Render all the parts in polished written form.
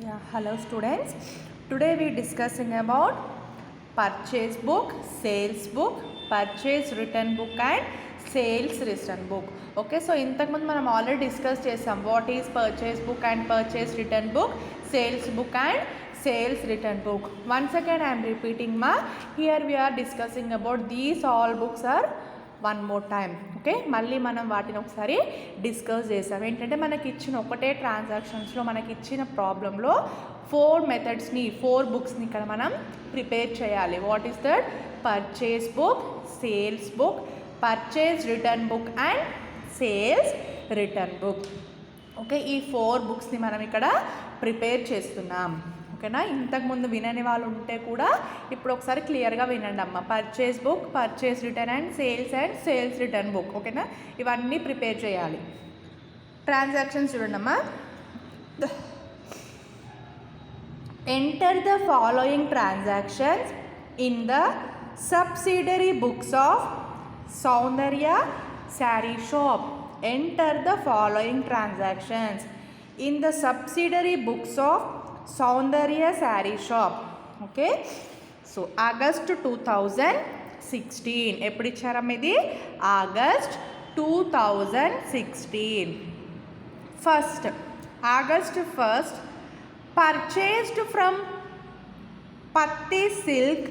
Yeah, hello students. Today we discussing about purchase book, sales book, purchase return book and sales return book. Okay, so ఇంతకుముందు మనం already discuss చేసాం what is purchase book and purchase return book, sales book and sales return book. Once again I am repeating ma, here we are discussing about these all books are one more time. Okay, మళ్ళీ మనం వాటిని ఒకసారి discuss చేసాం. ఏంటంటే మనకి ఇచ్చిన ఒకటే ట్రాన్సాక్షన్స్లో మనకి ఇచ్చిన ప్రాబ్లంలో 4 మెథడ్స్ని 4 బుక్స్ని ఇక్కడ మనం ప్రిపేర్ చేయాలి. What is that? Purchase book, sales book, purchase return book and sales return book. Okay, ఈ 4 బుక్స్ని మనం ఇక్కడ ప్రిపేర్ చేస్తున్నాం. ఓకేనా, ఇంతకుముందు వినని వాళ్ళు ఉంటే కూడా ఇప్పుడు ఒకసారి క్లియర్గా వినండి అమ్మ. Purchase book, purchase return and sales return book. ఓకేనా, ఇవన్నీ ప్రిపేర్ చేయాలి. ట్రాన్సాక్షన్స్ చూడండి అమ్మా. Enter the following transactions in the subsidiary books of Soundarya sari shop. Enter the following transactions in the subsidiary books of Soundarya sari shop. Okay, so August 2016 ఎప్పుడు ఇచ్చారమ్మ ఇది? August 2016. First August 1st purchased from Patti silk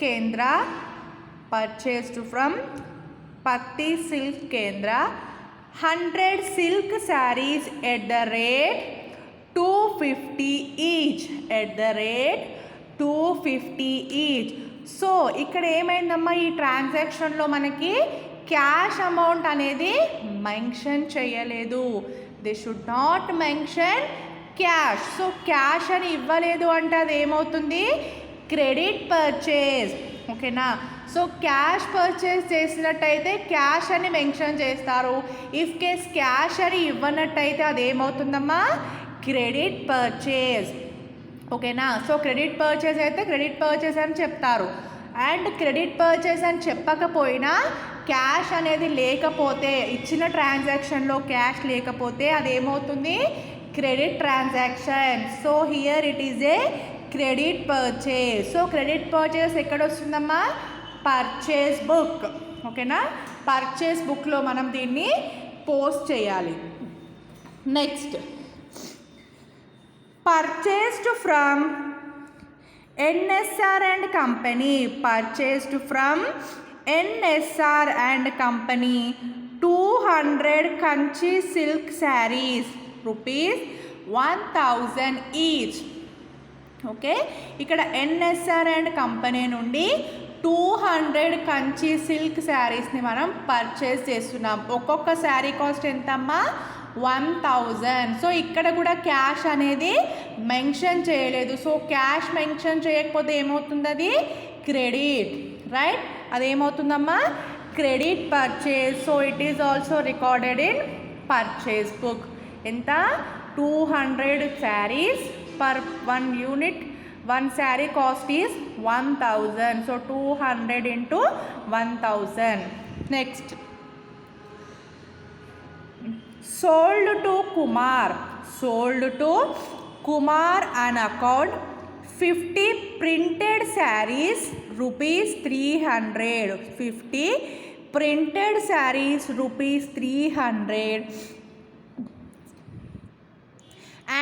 Kendra. Purchased from Patti silk కేంద్ర 100 silk saris at the rate 250 each. At the rate 250 each. So ఇక్కడ ఏమైందమ్మా, ఈ ట్రాన్సాక్షన్లో మనకి cash amount అనేది mention చేయలేదు. They should not mention cash. So cash అని ఇవ్వలేదు అంటే అది ఏమవుతుంది? Credit purchase. ఓకేనా, సో క్యాష్ పర్చేజ్ చేసినట్టయితే క్యాష్ అని మెన్షన్ చేస్తారు. ఇఫ్ కేస్ క్యాష్ అని ఇవ్వనట్టయితే అది ఏమవుతుందమ్మా? Credit purchase. ఓకేనా, సో క్రెడిట్ పర్చేజ్ అయితే క్రెడిట్ పర్చేజ్ అని చెప్తారు. అండ్ క్రెడిట్ పర్చేజ్ అని చెప్పకపోయినా క్యాష్ అనేది లేకపోతే, ఇచ్చిన ట్రాన్సాక్షన్లో క్యాష్ లేకపోతే అదేమవుతుంది? Credit transaction. So here it is a credit purchase. So credit purchase ఎక్కడ వస్తుందమ్మా? Purchase book. ఓకేనా, పర్చేజ్ బుక్లో మనం దీన్ని పోస్ట్ చేయాలి. Next, purchased from NSR and Company. Purchased from NSR and Company 200 Kanchi silk sarees, rupees 1000 each. Okay, ఇక్కడ NSR and company నుండి 200 Kanchi silk శారీస్ని మనం పర్చేస్ చేస్తున్నాం. ఒక్కొక్క శారీ కాస్ట్ ఎంతమ్మా? 1000. సో ఇక్కడ కూడా క్యాష్ అనేది మెన్షన్ చేయలేదు. సో క్యాష్ మెన్షన్ చేయకపోతే ఏమవుతుంది? అది క్రెడిట్, రైట్? అదేమవుతుందమ్మా? Credit purchase. So it is also recorded in purchase book. ఎంత? 200 saris per 1 unit. 1 sari cost is 1000. So 200 into 1000. Next, sold to Kumar. Sold to Kumar an account 50 printed sarees, rupees 300. 50 printed sarees, rupees 300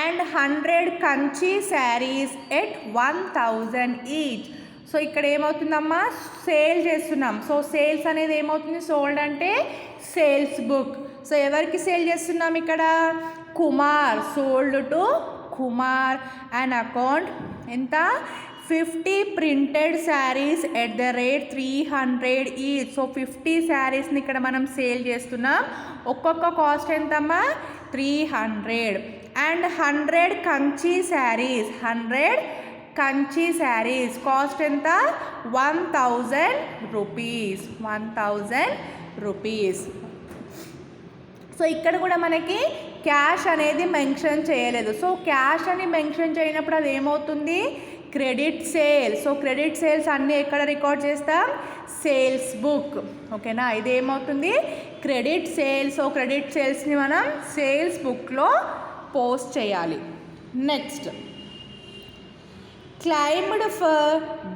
and 100 Kanchi sarees at 1000 each. So ఇక్కడ ఏమవుతుందమ్మా? Sale చేస్తున్నాం. So sales అనేది ఏమవుతుంది? Sold అంటే sales book. So ఎవరికి sale చేస్తున్నాం ఇక్కడ? Kumar. Sold to Kumar and account ఎంత? 50 printed saris at the rate 300 each. So 50 శారీస్ని ఇక్కడ మనం సేల్ చేస్తున్నాం. ఒక్కొక్క కాస్ట్ ఎంతమ్మా? 300. అండ్ 100 కంచి శారీస్. 100 కంచి శారీస్ కాస్ట్ ఎంత? 1000 రూపీస్. 1000 రూపీస్. సో ఇక్కడ కూడా మనకి క్యాష్ అనేది మెన్షన్ చేయలేదు. సో క్యాష్ అని మెన్షన్ చేయనప్పుడు అది ఏమవుతుంది? Credit sale. So credit sales అన్నీ ఎక్కడ రికార్డ్ చేస్తాం? Sales book. ఓకేనా, ఇది ఏమవుతుంది? Credit sales. సో క్రెడిట్ సేల్స్ని మనం సేల్స్ బుక్లో పోస్ట్ చేయాలి. Next, claimed for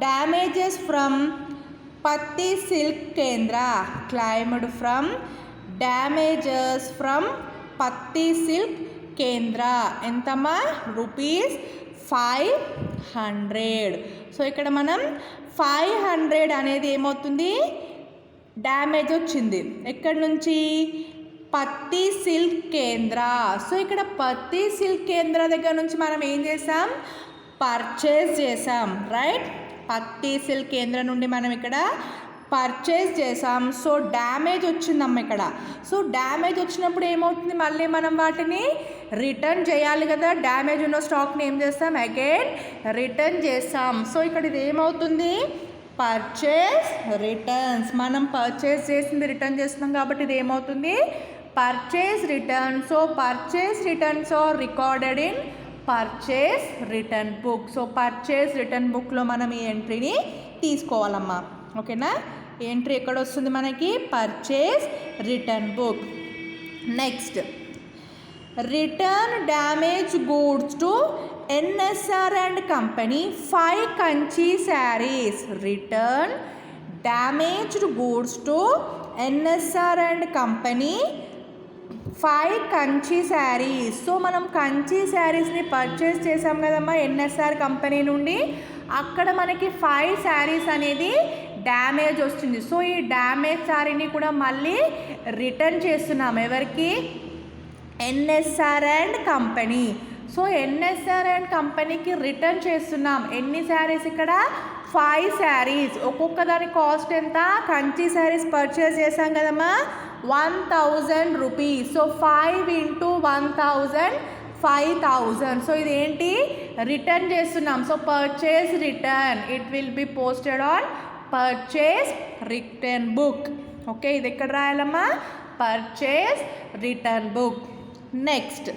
damages from Patti Silk Kendra. Claimed from damages from Patti Silk Kendra. ఎంతమ్మా రూపీస్ 500. సో ఇక్కడ మనం 500 అనేది ఏమవుతుంది డ్యామేజ్ వచ్చింది ఎక్కడి నుంచి పత్తి సిల్క్ కేంద్ర. సో ఇక్కడ పత్తి సిల్క్ కేంద్ర దగ్గర నుంచి మనం ఏం చేసాం పర్చేస్ చేసాం రైట్. పత్తి సిల్క్ కేంద్ర నుండి మనం ఇక్కడ పర్చేస్ చేసాం. సో డ్యామేజ్ వచ్చిందమ్మ ఇక్కడ. సో డ్యామేజ్ వచ్చినప్పుడు ఏమవుతుంది మళ్ళీ మనం వాటిని రిటర్న్ చేయాలి కదా. డ్యామేజ్ ఉన్న స్టాక్ని ఏం చేస్తాం అగైన్ రిటర్న్ చేస్తాం. సో ఇక్కడ ఇది ఏమవుతుంది పర్చేస్ రిటర్న్స్. మనం పర్చేస్ చేసింది రిటర్న్ చేస్తున్నాం కాబట్టి ఇది ఏమవుతుంది purchase return. So purchase returns are recorded in purchase return book. So purchase return బుక్లో మనం ఈ ఎంట్రీని తీసుకోవాలమ్మా ఓకేనా. ఎంట్రీ ఎక్కడ వస్తుంది మనకి purchase return book. Next return damage goods to NSR and company 5 Kanchi saris. Return damaged goods to NSR and company 5 Kanchi saris. So మనం Kanchi శారీస్ని purchase చేసాం కదమ్మా ఎన్ఎస్ఆర్ కంపెనీ నుండి. అక్కడ మనకి 5 శారీస్ అనేది డ్యామేజ్ వస్తుంది. సో ఈ డ్యామేజ్ శారీని కూడా మళ్ళీ రిటర్న్ చేస్తున్నాం ఎవరికి NSR and company. So NSR and కంపెనీకి రిటర్న్ చేస్తున్నాం ఎన్ని శారీస్ ఇక్కడ 5 శారీస్. ఒక్కొక్క దాని కాస్ట్ ఎంత కంచి శారీస్ పర్చేస్ చేసాం కదమ్మా 1000 రూపీస్. So 5 into 1000 5000. సో ఇది ఏంటి రిటర్న్ చేస్తున్నాం. So purchase return it will be posted on purchase return book. Okay ఇది ఎక్కడ రాయాలమ్మా purchase return book. Next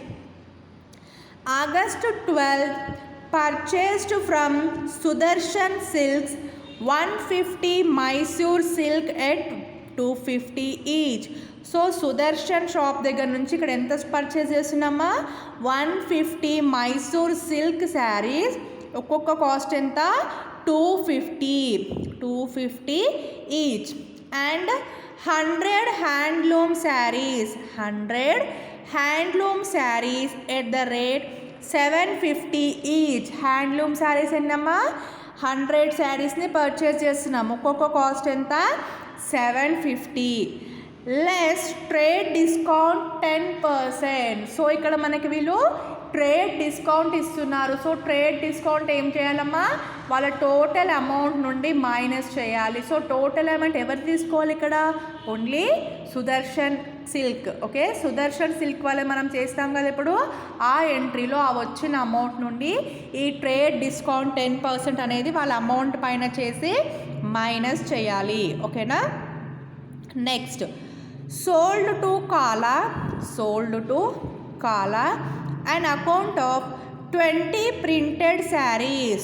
August 12th purchased from Sudarshan Silks 150 Mysore silk at 250 each. So Sudarshan shop దగ్గర నుంచి ఇక్కడ ఎంత పర్చేస్ చేస్తున్నామా 150 మైసూర్ సిల్క్ శారీస్. ఒక్కొక్క కాస్ట్ ఎంత 250 each. And 100 handloom saris 100 handloom saris at the rate 750 each. Handloom saris ఎన్నమ్మా 100 శారీస్ని పర్చేస్ చేస్తున్నాం. ఒక్కొక్క కాస్ట్ ఎంత 750 లెస్ ట్రేడ్ డిస్కౌంట్ 10%. సో ఇక్కడ మనకి వీళ్ళు ట్రేడ్ డిస్కౌంట్ ఇస్తున్నారు. సో ట్రేడ్ డిస్కౌంట్ ఏం చేయాలమ్మా వాళ్ళ టోటల్ అమౌంట్ నుండి మైనస్ చేయాలి. సో టోటల్ అమౌంట్ ఎవరు తీసుకోవాలి ఇక్కడ only Sudarshan silk. Okay Sudarshan silk వాళ్ళే మనం చేస్తాం కదా ఇప్పుడు ఆ ఎంట్రీలో ఆ వచ్చిన అమౌంట్ నుండి ఈ ట్రేడ్ డిస్కౌంట్ 10% అనేది వాళ్ళ అమౌంట్ పైన చేసి మైనస్ చేయాలి ఓకేనా. Next sold to Kala an account of 20 printed sarees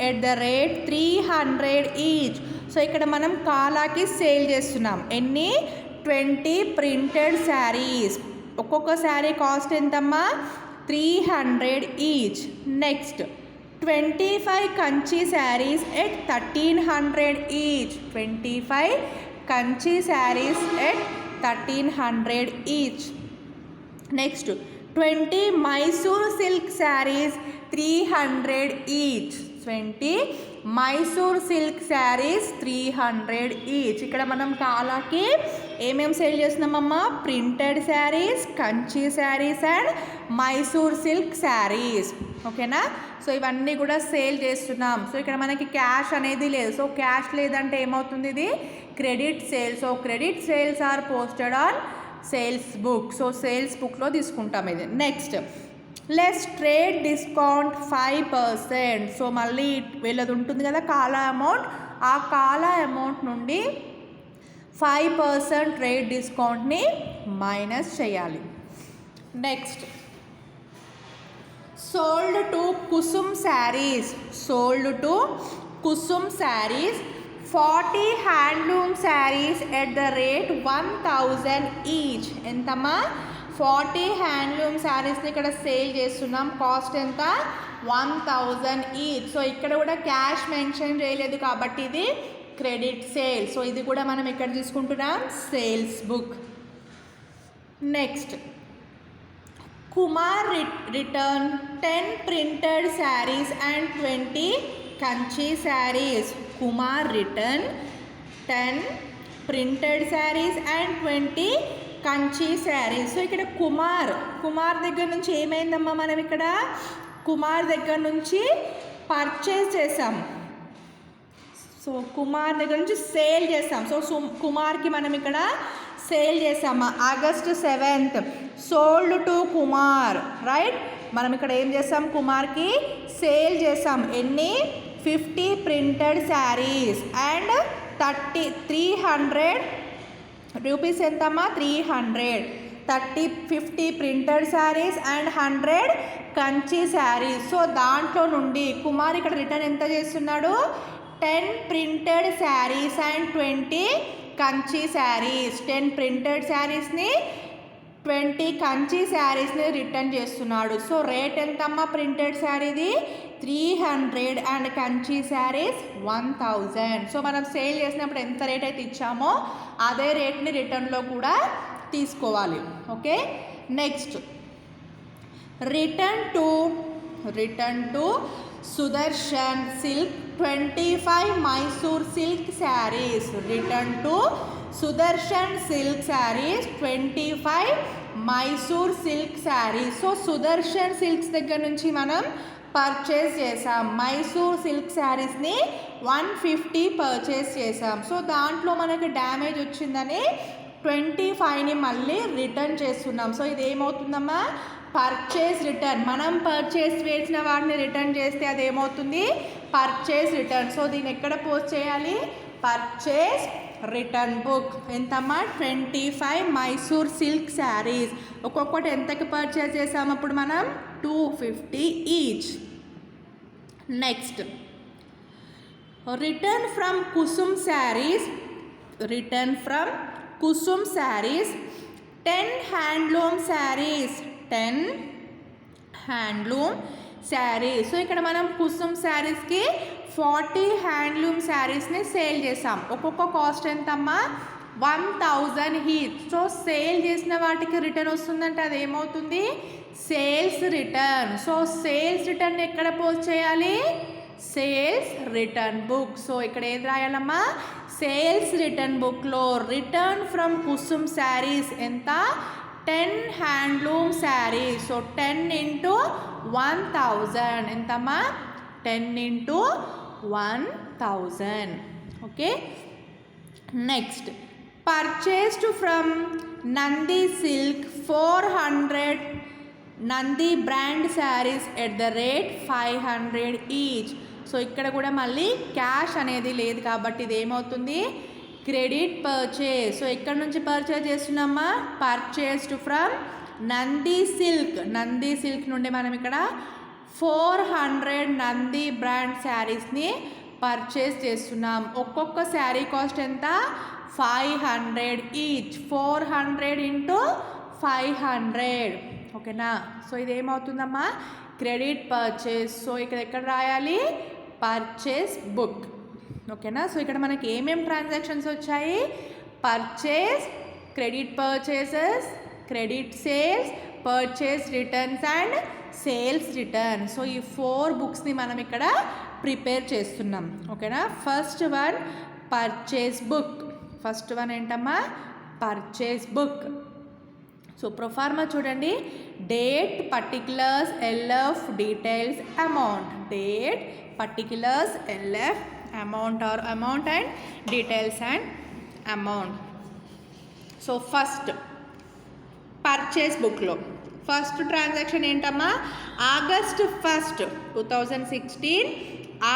at the rate 300 each. So ఇక్కడ మనం కాలాకి సేల్ చేస్తున్నాం ఎన్ని 20 ప్రింటెడ్ శారీస్. ఒక్కొక్క శారీ కాస్ట్ ఎంతమ్మా 300 each. Next 25 Kanchi saris at 1300 each. 25 Kanchi saris at 1300 each. Next 20 Mysore silk saris 300 each. 20 Mysore silk saris 300 each. ఇక్కడ మనం కాలాకి ఏమేమి సేల్ చేస్తున్నామమ్మా printed saris Kanchi saris and Mysore silk saris ఓకేనా. సో ఇవన్నీ కూడా సేల్ చేస్తున్నాం. సో ఇక్కడ మనకి క్యాష్ అనేది లేదు. సో క్యాష్ లేదంటే ఏమవుతుంది ఇది credit sale. So credit sales are posted on sales book. So sales బుక్లో తీసుకుంటాం ఇది. Next less trade discount 5%. So మళ్ళీ వీళ్ళది ఉంటుంది కదా కాలా అమౌంట్ ఆ కాలా అమౌంట్ నుండి 5% ట్రేడ్ డిస్కౌంట్ని మైనస్ చేయాలి. Next sold to Kusum sarees 40 handloom sarees at the rate 1000 each. ఎంతమ్మా 40 హ్యాండ్లూమ్ శారీస్ని ఇక్కడ సేల్ చేస్తున్నాం. కాస్ట్ ఎంత? 1000 ఈచ్. సో ఇక్కడ కూడా క్యాష్ మెన్షన్ చేయలేదు కాబట్టి ఇది క్రెడిట్ సేల్. సో ఇది కూడా మనం ఇక్కడ తీసుకుంటున్నాం sales book. Next, Kumar return 10 printed sarees and 20 Kanchi sarees. Kumar return 10 printed sarees and 20 Kanchi sarees. So ఇక్కడ కుమార్ దగ్గర నుంచి ఏమైందమ్మా, మనం ఇక్కడ కుమార్ దగ్గర నుంచి పర్చేజ్ చేసాం. సో కుమార్ దగ్గర నుంచి సేల్ చేసాం. సో కుమార్కి మనం ఇక్కడ సేల్ చేసాము. August 7th sold to Kumar, right. మనం ఇక్కడ ఏం చేసాం, కుమార్కి సేల్ చేసాం. ఎన్ని? 50 printed sarees అండ్ 300 రూపీస్. ఎంతమ్మా? 300. 50 printed sarees and 100 Kanchi sarees. So దాంట్లో నుండి కుమార్ ఇక్కడ రిటర్న్ ఎంత చేస్తున్నాడు? 10 printed sarees and 20 Kanchi sarees. 10 printed sareesని 20 కంచి sareesని రిటర్న్ చేస్తున్నాడు. సో రేట్ ఎంతమ్మా ప్రింటెడ్ శారీది? 300 అండ్ కంచి sarees 1000. సో మనం సేల్ చేసినప్పుడు ఎంత రేట్ అయితే ఇచ్చామో అదే రేట్ని రిటర్న్లో కూడా తీసుకోవాలి. Okay. Next, return to Sudarshan silk 25 Mysore silk saris. Return to Sudarshan silk saris 25 Mysore silk saris. So Sudarshan silks దగ్గర నుంచి మనం పర్చేస్ చేసాం. మైసూర్ సిల్క్ శారీస్ని 150 పర్చేస్ చేసాం. సో దాంట్లో మనకి డ్యామేజ్ వచ్చిందని 25ని మళ్ళీ రిటర్న్ చేస్తున్నాం. సో ఇది ఏమవుతుందమ్మా? Purchase return. మనం పర్చేస్ చేసిన వాటిని రిటర్న్ చేస్తే అది ఏమవుతుంది? Purchase return. సో దీన్ని ఎక్కడ పోస్ట్ చేయాలి? Purchase return book. ఎంతమ్మా? 25 మైసూర్ సిల్క్ శారీస్. ఒక్కొక్కటి ఎంతకి పర్చేస్ చేసాము అప్పుడు మనం? 250 each. Next, return from Kusum saris. 10 handloom saris. 10 handloom saris. So ఇక్కడ మనం కుసుమ్ శారీస్కి 40 హ్యాండ్లూమ్ శారీస్ని సేల్ చేసాం. ఒక్కొక్క కాస్ట్ ఎంతమ్మా? 1000 ఈచ్. సో సేల్ చేసిన వాటికి రిటర్న్ వస్తుందంటే అది ఏమవుతుంది? Sales return. So sales return ఎక్కడ పోస్ట్ చేయాలి? Sales return book. సో ఇక్కడ ఏది రాయాలమ్మా? సేల్స్ రిటర్న్ బుక్లో రిటర్న్ ఫ్రమ్ కుసుమ్ శారీస్ ఎంత? 10 హ్యాండ్లూమ్ శారీస్. సో 10 into 1000 ఎంతమ్మా? 10 into 1000. Okay. Next, purchased from Nandi silk 400 Nandi brand saris at the rate 500 each. So ఇక్కడ కూడా మళ్ళీ క్యాష్ అనేది లేదు కాబట్టి ఇది ఏమవుతుంది? Credit purchase. సో ఎక్కడ నుంచి పర్చేస్ చేస్తున్నామా? Purchased from Nandi silk. Nandi silk నుండి మనం ఇక్కడ 400 నంది బ్రాండ్ శారీస్ని పర్చేస్ చేస్తున్నాం. ఒక్కొక్క శారీ కాస్ట్ ఎంత? 500 ఈచ్. 400 into 500. ఓకేనా. సో ఇది ఏమవుతుందమ్మా? Credit purchase. సో ఇక్కడ ఎక్కడ రాయాలి? Purchase book. ఓకేనా. సో ఇక్కడ మనకి ఏమేమి ట్రాన్సాక్షన్స్ వచ్చాయి? Purchase, credit purchases, credit sales, purchase returns and sales return. So ఈ 4 బుక్స్ని మనం ఇక్కడ ప్రిపేర్ చేస్తున్నాం. ఓకేనా. First one purchase book. First one ఏంటమ్మా? Purchase book. సో ప్రొఫార్మా చూడండి. Date, particulars, L F, details, amount. Date, particulars, L F, amount or amount and details and amount. So first purchase బుక్లో first transaction ఏంటమ్మా? August 1st 2016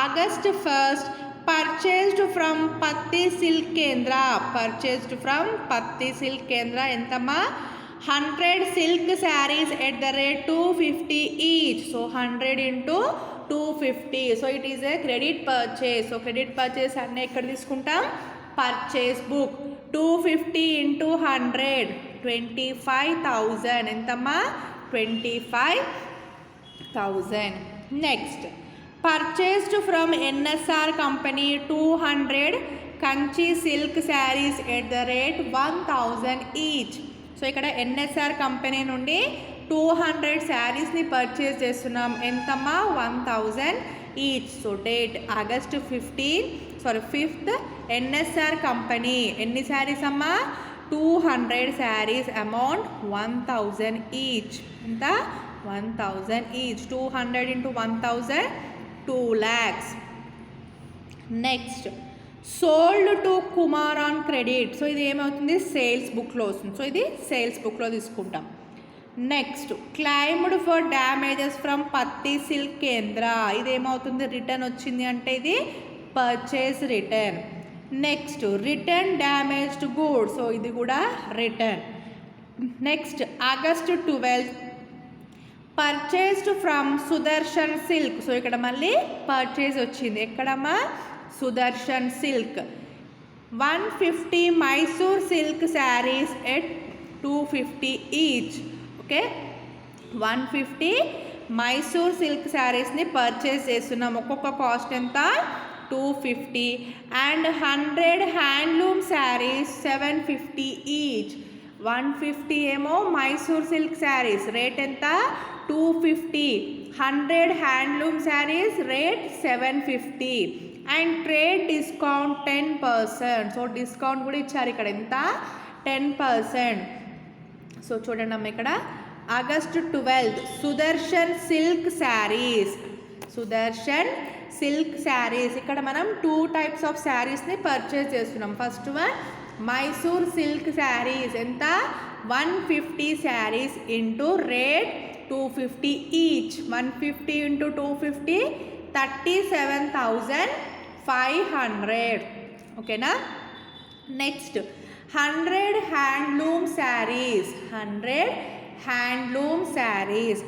August 1st purchased from Patti silk Kendra. Purchased from Patti silk కేంద్ర ఎంతమ్మా? 100 silk saris at the rate 250 each. So 100 into 250. So it is A credit purchase. So credit purchase అన్నీ ఎక్కడ తీసుకుంటాం? Purchase book. 250 into 100 25,000 ఎంతమ్మా 25,000. Next purchased from NSR company 200 Kanchi silk saris at the rate 1,000 each. So ఇక్కడ NSR company నుండి 200 శారీస్ని purchase చేస్తున్నాం ఎంతమ్మా 1,000 each. So date August 5th NSR company ఎన్ని శారీస్ అమ్మా 200 శారీస్ అమౌంట్ 1,000 ఈచ్. ఎంత 1,000 each. 200 into 1,000 2 lakhs. Next sold to Kumar on credit. So ఇది ఏమవుతుంది sales బుక్లో వస్తుంది. సో ఇది సేల్స్ బుక్లో తీసుకుంటాం. Next claimed for damages from Patti silk Kendra. ఇది ఏమవుతుంది రిటర్న్ వచ్చింది అంటే ఇది purchase return. Next return damaged goods. So ఇది కూడా return. Next August 12 purchased from Sudarshan silk. So ఇక్కడ మళ్ళీ పర్చేజ్ వచ్చింది ఎక్కడమ్మా Sudarshan silk 150 Mysore silk saris at 250 each. Okay 150 Mysore silk శారీస్ని పర్చేస్ చేస్తున్నాం. ఒక్కొక్క కాస్ట్ ఎంత 250. And 100 handloom saris 750 each. 150 ఏమో మైసూర్ సిల్క్ శారీస్ రేట్ ఎంత 250. 100 handloom saris rate 750. And trade discount 10%. So discount కూడా ఇచ్చారు ఇక్కడ ఎంత 10%. సో చూడండి అమ్మ ఇక్కడ August 12 Sudarshan silk saris. Sudarshan silk saris ఇక్కడ మనం 2 types ఆఫ్ శారీస్ని పర్చేస్ చేస్తున్నాం. First one Mysore silk saris ఎంత 150 saris into rate 250 each. 150 into 250 37,500. ఓకేనా. Next 100 handloom saris 100 handloom saris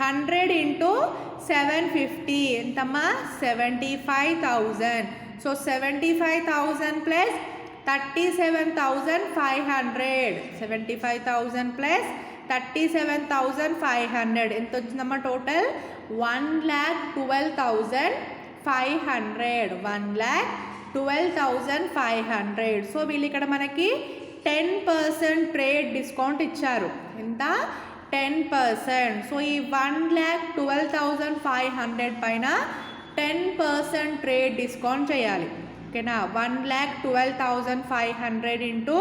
100 into 750 ఎంతమ్మా 75,000. So 75,000 plus 37,500. 75,000 ప్లస్ 37,500 ఎంత వచ్చిందమ్మా టోటల్ 1,12,500. 1,12,500. సో వీళ్ళు ఇక్కడ మనకి 10% ట్రేడ్ డిస్కౌంట్ ఇచ్చారు ఎంత 10%. సో ఈ 1,12,500 పైన 10% ట్రేడ్ డిస్కౌంట్ చేయాలి. ఓకేనా 1,12,500 ఇంటూ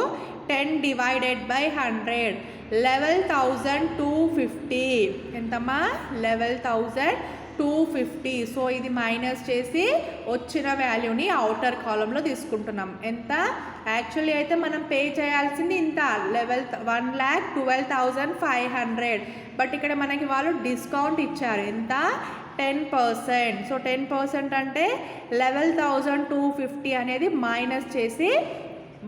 10 డివైడెడ్ బై 100 11,250. ఎంతమ్మా 11,250. సో ఇది మైనస్ చేసి వచ్చిన వాల్యూని అవుటర్ కాలంలో తీసుకుంటున్నాం. ఎంత యాక్చువల్లీ అయితే మనం పే చేయాల్సింది ఇంత 1,12,500. బట్ ఇక్కడ మనకి వాళ్ళు డిస్కౌంట్ ఇచ్చారు ఎంత 10%. సో 10% అంటే 11,250 అనేది మైనస్ చేసి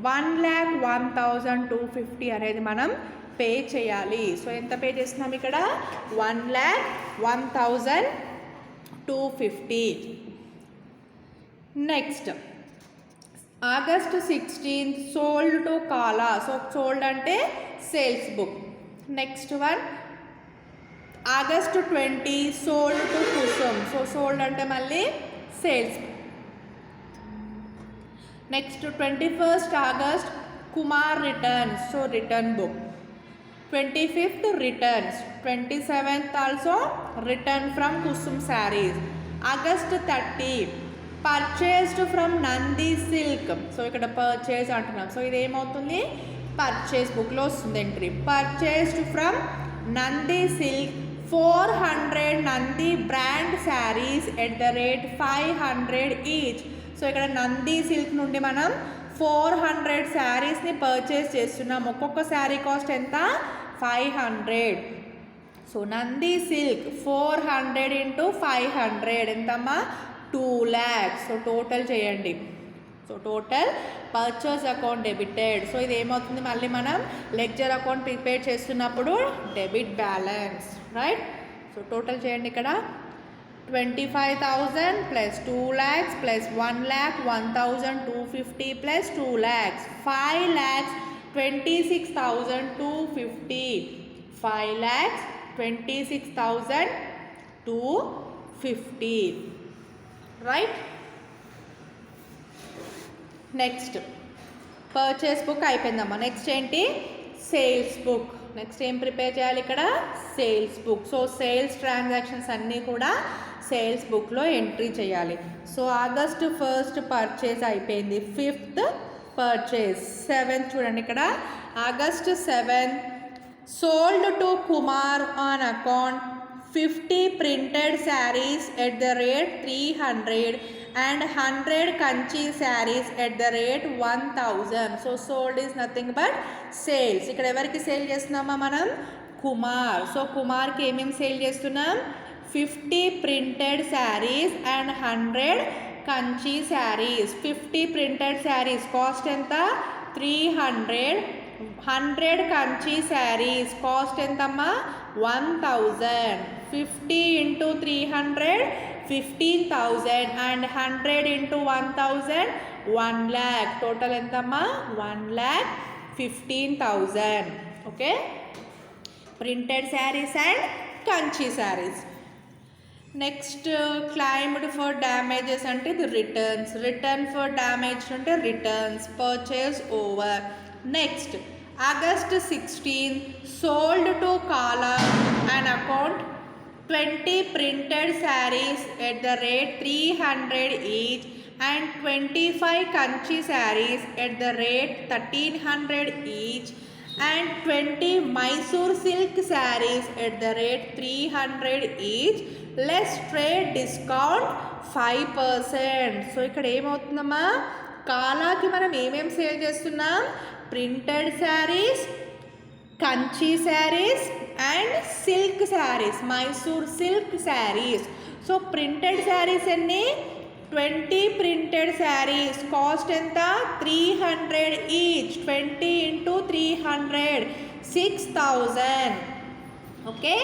1,01,250 అనేది మనం పే చేయాలి. సో ఎంత పే చేస్తున్నాం ఇక్కడ 1,01,250. నెక్స్ట్ ఆగస్ట్ 16 సోల్డ్ టు కాలా. సో సోల్డ్ అంటే sales book. Next one August 20 sold to Kusum. So sold అంటే మళ్ళీ sales. Next 21st August Kumar returns. So return book. 25th returns. 27th also return from Kusum saris. August 30 purchased from Nandi silk. So ఇక్కడ purchase అంటున్నాం. So ఇది ఏమవుతుంది purchase బుక్లో వస్తుంది entry. Purchased from Nandi silk 400 Nandi brand saris at the rate 500 each. So ఇక్కడ Nandi silk నుండి మనం 400 శారీస్ని purchase చేస్తున్నాం. ఒక్కొక్క శారీ కాస్ట్ ఎంత 500. సో నంది సిల్క్ 400 into 500 ఎంతమ్మా 2 lakhs. సో టోటల్ చేయండి. So total purchase account debited. So ఇది ఏమవుతుంది మళ్ళీ మనం లెడ్జర్ అకౌంట్ ప్రిపేర్ చేస్తున్నప్పుడు debit balance right. So total చేయండి ఇక్కడ 25,000 plus 2 lakhs plus 1 lakh 1,250 plus 2 lakhs 5 lakhs 26,250. 5,26,250. Right? Next purchase book అయిపోయిందమ్మా. నెక్స్ట్ ఏంటి? Sales book. నెక్స్ట్ ఏం ప్రిపేర్ చేయాలి ఇక్కడ? Sales book. So sales transactions అన్నీ కూడా సేల్స్ బుక్లో ఎంట్రీ చేయాలి. సో August 1st పర్చేస్ అయిపోయింది. 5th purchase. 7th చూడండి ఇక్కడ. August 7th sold to Kumar on account 50 printed sarees at the rate 300 and 100 Kanchi sarees at the rate 1000. So sold is nothing but sales. ఇక్కడ ఎవరికి sale చేస్తున్నామా మనం? Kumar. So కుమార్కి ఏమేమి sale చేస్తున్నాం? 50 printed sarees and 100 Kanchi sarees. 50 printed sarees cost ఎంత? 300. 100 Kanchi sarees cost ఎంతమ్మా? 1000. 50 into 300 15,000 and 100 into 1000 1 lakh. Total ఎంతమ్మా? 1,15,000. Okay. Printed sarees and Kanchi sarees. Next claimed for damages అంటే ఇది రిటర్న్స్. రిటర్న్ ఫర్ డ్యామేజ్ అంటే returns. Purchase over. Next August 16 sold to Kala an account 20 printed sarees at the rate 300 each and 25 Kanchi sarees at the rate 1300 each and 20 Mysore silk sarees at the rate 300 each less trade discount 5%. So ఇక్కడ ఏమవుతుందమ్మా? కాలాకి మనం ఏమేమి sale చేస్తున్నాం? Printed saris, Kanchi saris and silk saris, Mysore silk saris. So printed saris ఎన్ని? 20 printed saris. Cost ఎంత? 300 each. 20 into 300 6,000. Okay.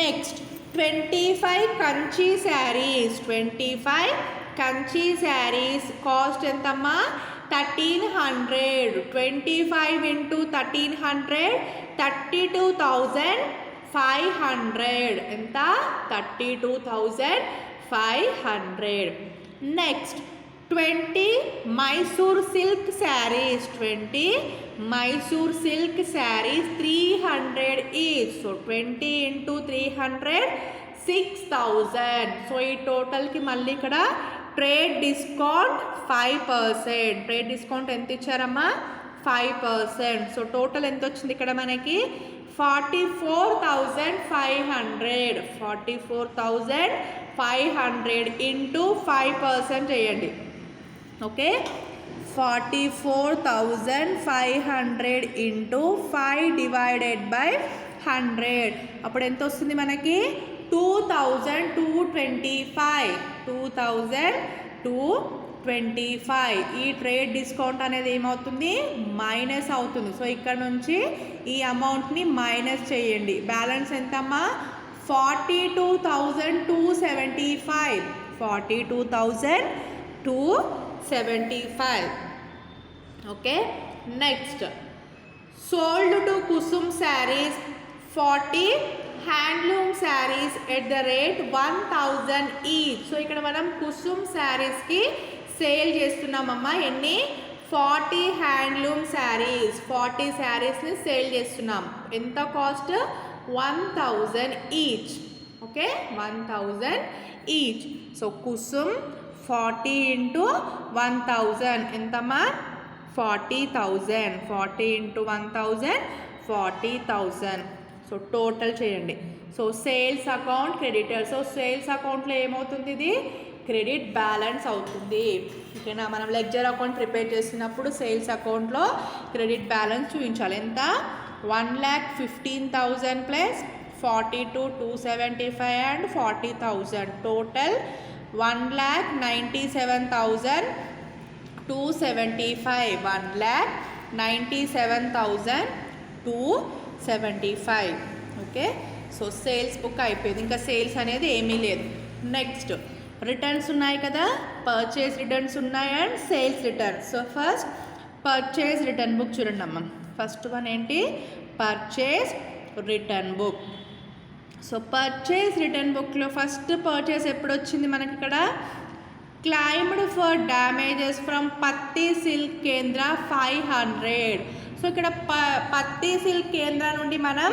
Next 25 Kanchi saris. 25 Kanchi saris cost ఎంతమ్మా? 1300. 25 into 1300 32,500. ఎంత? 32,500. Next 20 Mysore silk saris. 20 Mysore silk saris 300 each. So 20 into 300 6,000. So ఈ టోటల్కి మళ్ళీ ఇక్కడ ట్రేడ్ డిస్కౌంట్ 5%. ట్రేడ్ డిస్కౌంట్ ఎంత ఇచ్చారమ్మా? 5%. సో టోటల్ ఎంత వచ్చింది ఇక్కడ మనకి? 44,500. 44,500 ఇంటూ 5% చేయండి. ఓకే. 44,500 into 5 divided by 100. అప్పుడు ఎంత వస్తుంది మనకి? 2,225. 2,225. ఈ ట్రేడ్ డిస్కౌంట్ అనేది ఏమవుతుంది? మైనస్ అవుతుంది. సో ఇక్కడ నుంచి ఈ అమౌంట్ని మైనస్ చేయండి. బ్యాలెన్స్ ఎంతమ్మా? 42,275. 42,275. Okay. Next sold to Kusum saris 40 handloom saris at the rate 1000 each. So ఇక్కడ మనం కుసుమ్ శారీస్కి సేల్ చేస్తున్నామమ్మా. ఎన్ని? 40 హ్యాండ్లూమ్ శారీస్. 40 శారీస్ని సేల్ చేస్తున్నాం. ఎంత cost? 1000 each. Okay. 1000 each. So Kusum 40 into 1000 ఎంతమ్మా? 40,000. 40 into 1000 40,000. సో టోటల్ చేయండి. So sales account creditor. So sales అకౌంట్లో ఏమవుతుంది? ఇది క్రెడిట్ బ్యాలెన్స్ అవుతుంది. ఓకేనా? మనం లెడ్జర్ అకౌంట్ ప్రిపేర్ చేసినప్పుడు సేల్స్ అకౌంట్లో క్రెడిట్ బ్యాలెన్స్ చూపించాలి. ఎంత? 1,15,000 plus 42,275 and 40,000. Total 1,97,275. 1,97,275. Okay. So sales book అయిపోయింది. ఇంకా సేల్స్ అనేది ఏమీ లేదు. నెక్స్ట్ రిటర్న్స్ ఉన్నాయి కదా. పర్చేస్ రిటర్న్స్ ఉన్నాయి and sales returns. So first purchase return book చూడండి అమ్మ. ఫస్ట్ వన్ ఏంటి, purchase return book. So purchase return బుక్లో ఫస్ట్ పర్చేస్ ఎప్పుడు వచ్చింది మనకి ఇక్కడ, claimed for damages from Patti silk కేంద్ర 500. సో ఇక్కడ పత్తి సిల్క్ కేంద్ర నుండి మనం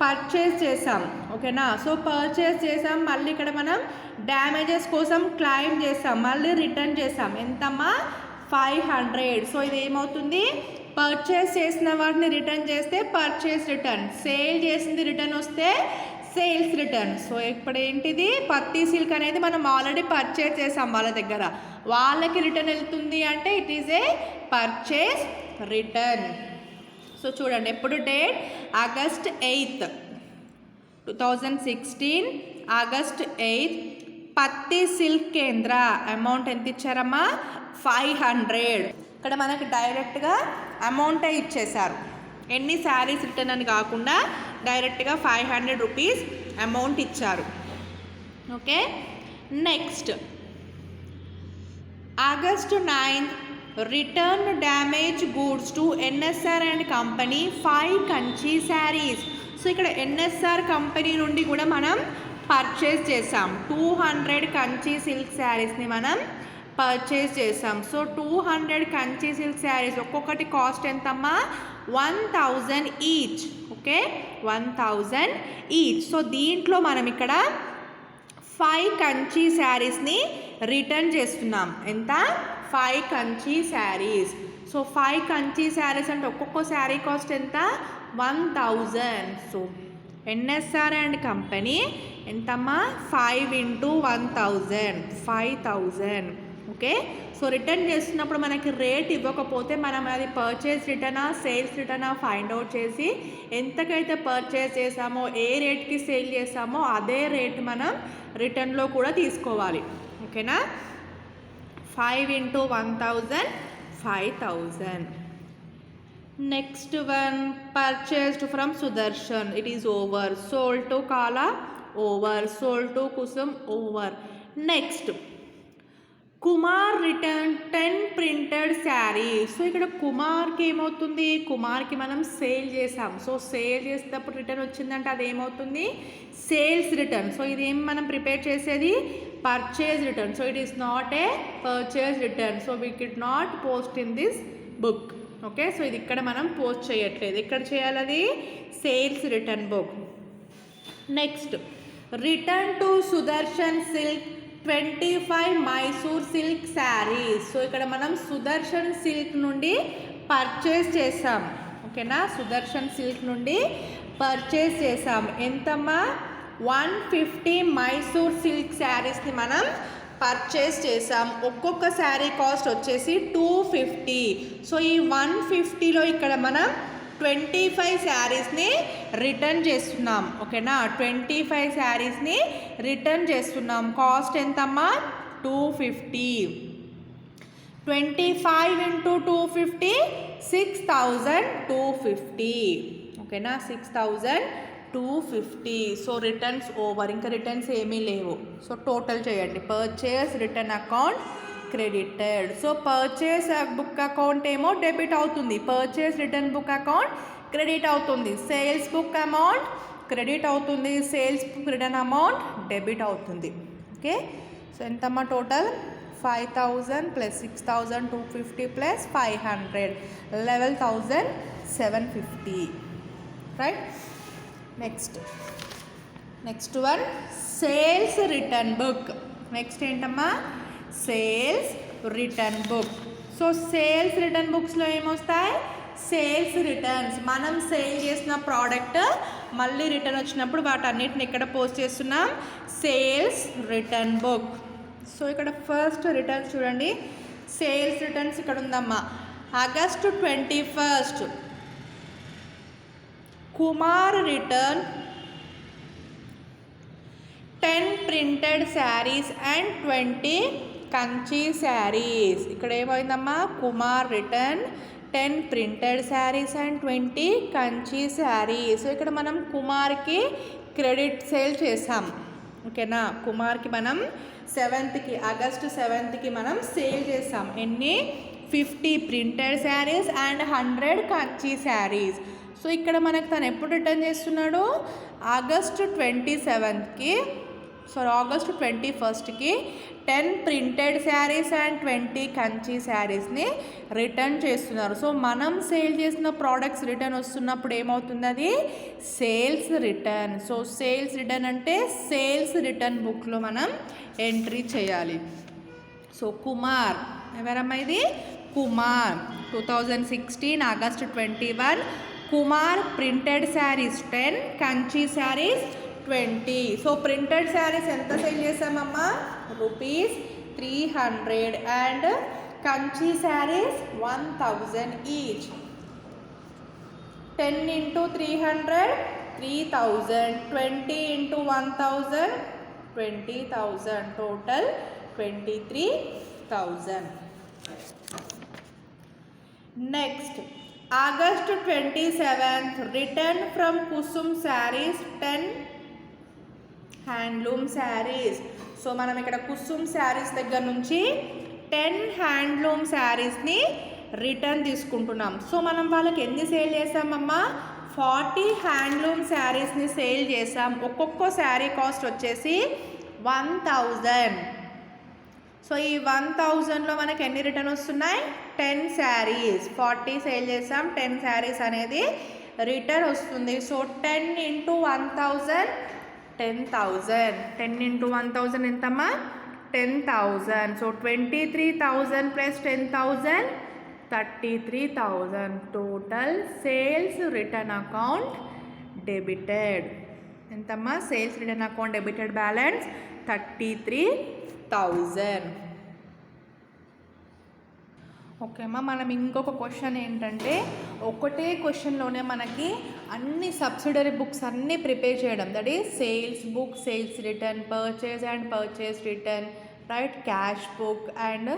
పర్చేస్ చేసాం, ఓకేనా. సో పర్చేస్ చేసాం, మళ్ళీ ఇక్కడ మనం డ్యామేజెస్ కోసం క్లైమ్ చేసాం, మళ్ళీ రిటర్న్ చేసాం. ఎంతమ్మా, 500. సో ఇది ఏమవుతుంది, పర్చేస్ చేసిన వాటిని రిటర్న్ చేస్తే పర్చేస్ రిటర్న్, సేల్ చేసింది రిటర్న్ వస్తే సేల్స్ రిటర్న్. సో ఇప్పుడు ఏంటిది, పత్తి సిల్క్ అనేది మనం ఆల్రెడీ పర్చేస్ చేసాం వాళ్ళ దగ్గర, వాళ్ళకి రిటర్న్ వెళ్తుంది అంటే it is A purchase return. So చూడండి, ఎప్పుడు డేట్, ఆగస్ట్ 8, 2016, ఆగస్ట్ 8. పత్తి సిల్క్ కేంద్ర అమౌంట్ ఎంత ఇచ్చారమ్మా, 500. ఇక్కడ మనకు డైరెక్ట్గా అమౌంటే ఇచ్చేశారు, ఎన్ని శారీస్ రిటర్న్ అని కాకుండా డైరెక్ట్గా 500 రూపీస్ అమౌంట్ ఇచ్చారు. Okay, next August 9, return damage goods to NSR and company 5 Kanchi saris. So ఇక్కడ ఎన్ఎస్ఆర్ కంపెనీ నుండి కూడా మనం పర్చేస్ చేసాం, 200 కంచి సిల్క్ శారీస్ని మనం పర్చేస్ చేసాం. సో 200 కంచి సిల్క్ శారీస్ ఒక్కొక్కటి కాస్ట్ ఎంతమ్మా, 1000 ఈచ్. Okay, 1000 each. సో దీంట్లో మనం ఇక్కడ 5 కంచి శారీస్ని రిటర్న్ చేస్తున్నాం. ఎంత, 5 కంచి శారీస్. సో 5 కంచి శారీస్ అంటే ఒక్కొక్క శారీ కాస్ట్ ఎంత, 1000. సో ఎన్ఎస్ఆర్ అండ్ కంపెనీ ఎంతమ్మా, 5 × 1000, 5000. ఓకే, సో రిటర్న్ చేస్తున్నప్పుడు మనకి రేట్ ఇవ్వకపోతే మనం అది పర్చేస్ రిటర్నా సేల్స్ రిటర్నా ఫైండ్ అవుట్ చేసి ఎంతకైతే పర్చేస్ చేసామో ఏ రేట్కి సేల్ చేసామో అదే రేట్ మనం రిటర్న్లో కూడా తీసుకోవాలి. ఓకేనా, 5 × 1000, 5000. Next one, purchased from Sudarshan, it is over. Sold to Kala, over. Sold to Kusum, over. Next Kumar return 10 printed sari. So ఇక్కడ కుమార్కి ఏమవుతుంది, కుమార్కి మనం సేల్ చేసాం. సో సేల్ చేసేటప్పుడు రిటర్న్ వచ్చిందంటే అది ఏమవుతుంది, సేల్స్ రిటర్న్. సో ఇది ఏం మనం ప్రిపేర్ చేసేది, purchase return. So it is not a purchase return. So we కెడ్ not post in this book. Okay, so ఇది ఇక్కడ మనం పోస్ట్ చేయట్లేదు, ఇక్కడ చేయాలి అది sales return book. Next return to Sudarshan silk 25 Mysore silk saris. So ఇక్కడ మనం సుదర్శన్ సిల్క్ నుండి పర్చేస్ చేసాం. ఓకేనా, సుదర్శన్ సిల్క్ నుండి పర్చేస్ చేసాం. ఎంతమ్మా, 150 మైసూర్ సిల్క్ శారీస్ని మనం పర్చేస్ చేసాం. ఒక్కొక్క శారీ కాస్ట్ వచ్చేసి 250. సో ఈ 150లో ఇక్కడ మనం 25 శారీస్ని రిటర్న్ చేస్తున్నాం. ఓకేనా, 25 శారీస్ని రిటర్న్ చేస్తున్నాం. కాస్ట్ ఎంతమ్మా, 250. 25 × 250, 6250. ఓకేనా, 6250. సో రిటర్న్స్ ఓవర్, ఇంకా రిటర్న్స్ ఏమీ లేవు. సో టోటల్ చేయండి, purchase return account credited. So purchase book account ఏమో డెబిట్ అవుతుంది, purchase return book account credit అవుతుంది. సేల్స్ బుక్ అమౌంట్ క్రెడిట్ అవుతుంది, sales book return amount debit అవుతుంది. ఓకే, సో ఎంతమ్మా total, 5000 + 6250 + 500, 11750. Right. Next one, sales return book. Next ఏంటమ్మా, sales return book. So sales return బుక్స్లో ఏమొస్తాయి, sales returns. మనం sale చేసిన product మళ్ళీ రిటర్న్ వచ్చినప్పుడు వాటన్నిటిని ఎక్కడ పోస్ట్ చేస్తున్నాం, సేల్స్ రిటర్న్ బుక్. సో ఇక్కడ ఫస్ట్ రిటర్న్స్ చూడండి, సేల్స్ రిటర్న్స్ ఇక్కడ ఉందమ్మా. August 21 Kumar return 10 printed saris and 20 Kanchi saris. ఇక్కడ ఏమైందమ్మా, Kumar return 10 printed saris and 20 Kanchi saris. So ఇక్కడ మనం కుమార్కి క్రెడిట్ సేల్ చేసాం. ఓకేనా, కుమార్కి మనం 7th ఆగస్ట్ 7th మనం సేల్ చేసాం. ఎన్ని, 50 printed saris and 100 Kanchi saris. So ఇక్కడ మనకు తను ఎప్పుడు రిటర్న్ చేస్తున్నాడు, ఆగస్ట్ 27కి ఆగస్ట్ 21కి 10 ప్రింటెడ్ శారీస్ అండ్ 20 కంచి శారీస్ని రిటర్న్ చేస్తున్నారు. సో మనం సేల్ చేసిన ప్రోడక్ట్స్ రిటర్న్ వస్తున్నప్పుడు ఏమవుతుంది, అది sales return. So sales return అంటే సేల్స్ రిటర్న్ బుక్లో మనం ఎంట్రీ చేయాలి. సో కుమార్, ఎవరమ్మా ఇది, Kumar 2016 August 21 Kumar printed saris 10 Kanchi saris 20. So printed saris ఎంత సేల్ చేసామమ్మా, ₹300 and Kanchi saris 1000 each. 10 into 300 3000, 20 into 1000 20,000, total 23,000. Next, August 27th return from Kusum sarees 10 handloom saris. So మనం ఇక్కడ కుసుమ్ శారీస్ దగ్గర నుంచి 10 హ్యాండ్లూమ్ శారీస్ని రిటర్న్ తీసుకుంటున్నాం. సో మనం వాళ్ళకి ఎన్ని సేల్ చేసామమ్మా, 40 హ్యాండ్లూమ్ శారీస్ని సేల్ చేసాం. ఒక్కొక్క శారీ కాస్ట్ వచ్చేసి 1000. సో ఈ 1000లో మనకి ఎన్ని రిటర్న్ వస్తున్నాయి, 10 శారీస్. 40 సేల్ చేసాం, 10 శారీస్ అనేది రిటర్న్ వస్తుంది. So 10 into 1000 10,000. 10 into 1000 ఎంతమ్మా, 10,000. So 23,000 plus 10,000 33,000. Total sales return account debited. ఎంతమ్మా, sales return account debited balance 33,000. Okay అమ్మా, మనం ఇంకొక క్వశ్చన్ ఏంటంటే, ఒకటే క్వశ్చన్లోనే మనకి అన్ని సబ్సిడరీ బుక్స్ అన్నీ ప్రిపేర్ చేయడం. That is sales book, sales return, purchase and purchase return, right, cash book and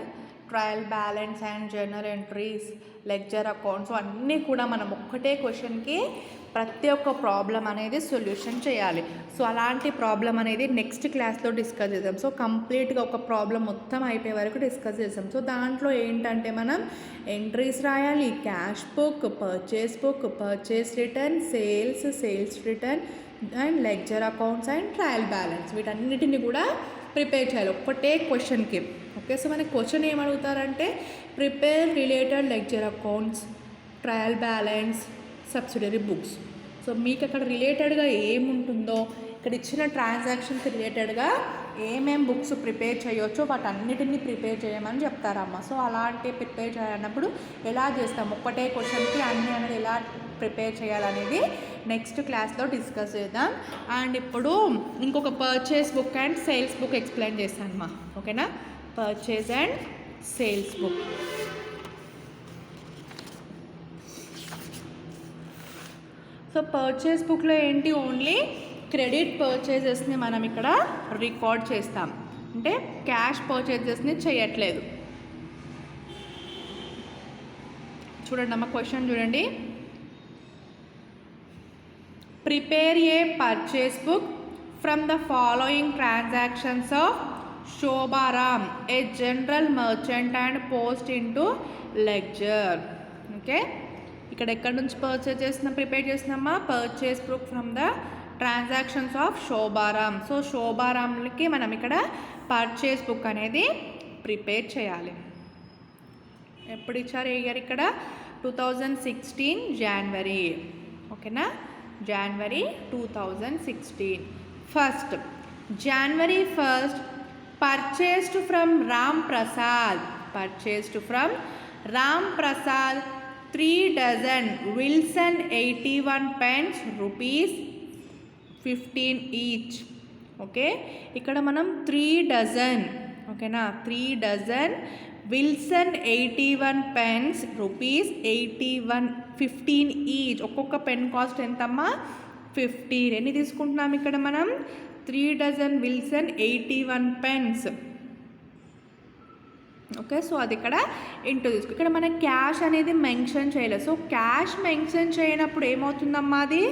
trial balance and journal entries, ledger accounts అన్నీ కూడా మనం ఒక్కటే క్వశ్చన్కి ప్రతి ఒక్క ప్రాబ్లం అనేది సొల్యూషన్ చేయాలి. సో అలాంటి ప్రాబ్లం అనేది నెక్స్ట్ క్లాస్లో డిస్కస్ చేద్దాం. సో కంప్లీట్గా ఒక ప్రాబ్లం మొత్తం అయిపోయే వరకు డిస్కస్ చేద్దాం. సో దాంట్లో ఏంటంటే మనం ఎంట్రీస్ రాయాలి, cash book, purchase return, sales return and ledger accounts and trial balance, వీటన్నిటిని కూడా ప్రిపేర్ చేయాలి ఒక్కటే క్వశ్చన్కి. ఓకే, సో మనకి క్వశ్చన్ ఏమడుగుతారంటే, prepare related ledger accounts, trial balance, subsidiary books. So మీకు అక్కడ రిలేటెడ్గా ఏముంటుందో, ఇక్కడ ఇచ్చిన ట్రాన్సాక్షన్కి రిలేటెడ్గా ఏమేం బుక్స్ ప్రిపేర్ చేయొచ్చో వాటన్నిటిని ప్రిపేర్ చేయమని చెప్తారమ్మ. సో అలాంటి ప్రిపేర్ చేయాలన్నప్పుడు ఎలా చేస్తాం, ఒక్కటే క్వశ్చన్కి అన్నీ అనేది ఎలా ప్రిపేర్ చేయాలనేది నెక్స్ట్ క్లాస్లో డిస్కస్ చేద్దాం. అండ్ ఇప్పుడు ఇంకొక purchase book and sales book explain చేస్తాను అమ్మా. ఓకేనా, purchase and sales book. So purchase బుక్లో ఏంటి, ఓన్లీ క్రెడిట్ పర్చేజెస్ని మనం ఇక్కడ రికార్డ్ చేస్తాం, అంటే క్యాష్ పర్చేజెస్ని చేయట్లేదు. చూడండి అమ్మ, క్వశ్చన్ చూడండి. Prepare a purchase book from the following transactions of Shobharam, a general merchant and post into ledger. Okay, ఇక్కడ ఎక్కడి నుంచి ప్రిపేర్ చేస్తున్నామా, purchase book from the transactions of Shobharam. So శోభారామ్కి మనం ఇక్కడ పర్చేస్ బుక్ అనేది ప్రిపేర్ చేయాలి. ఎప్పుడు ఇచ్చారు ఇయర్, ఇక్కడ 2016 జనవరి. ఓకేనా, జనవరి 2016. First January 1st purchased from Ram Prasad 3 dozen Wilson 81 pence ₹15 each. Okay, ఇక్కడ మనం 3 డజన్, ఓకేనా, 3 డజన్ విల్సన్ 81 pence ₹15 ఈచ్. ఒక్కొక్క పెన్ కాస్ట్ ఎంతమ్మా, 15. ఎన్ని తీసుకుంటున్నాం ఇక్కడ మనం, 3 dozen Wilson 81 pence. Okay, so అది ఇక్కడ ఇంటూ తీసుకో. ఇక్కడ మన క్యాష్ అనేది మెన్షన్ చేయలేదు. సో క్యాష్ మెన్షన్ చేయనప్పుడు ఏమవుతుందమ్మా, అది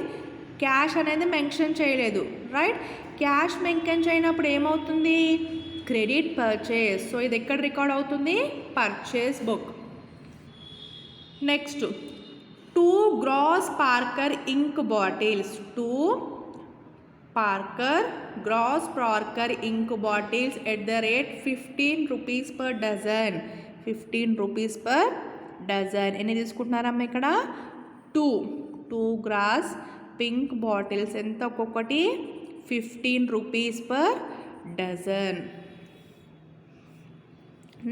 క్యాష్ అనేది మెన్షన్ చేయలేదు, రైట్. క్యాష్ మెన్షన్ చేయనప్పుడు ఏమవుతుంది, క్రెడిట్ పర్చేస్. సో ఇది ఎక్కడ రికార్డ్ అవుతుంది, purchase book. Next 2 gross Parker ink bottles, 2 gross Parker ink bottles at the rate 15 rupees per dozen, 15 rupees per dozen. ఎన్ని తీసుకుంటున్నారమ్మా ఇక్కడ? 2 గ్రాస్ పింక్ బాటిల్స్ ఎంత ఒక్కొక్కటి? 15 rupees per dozen.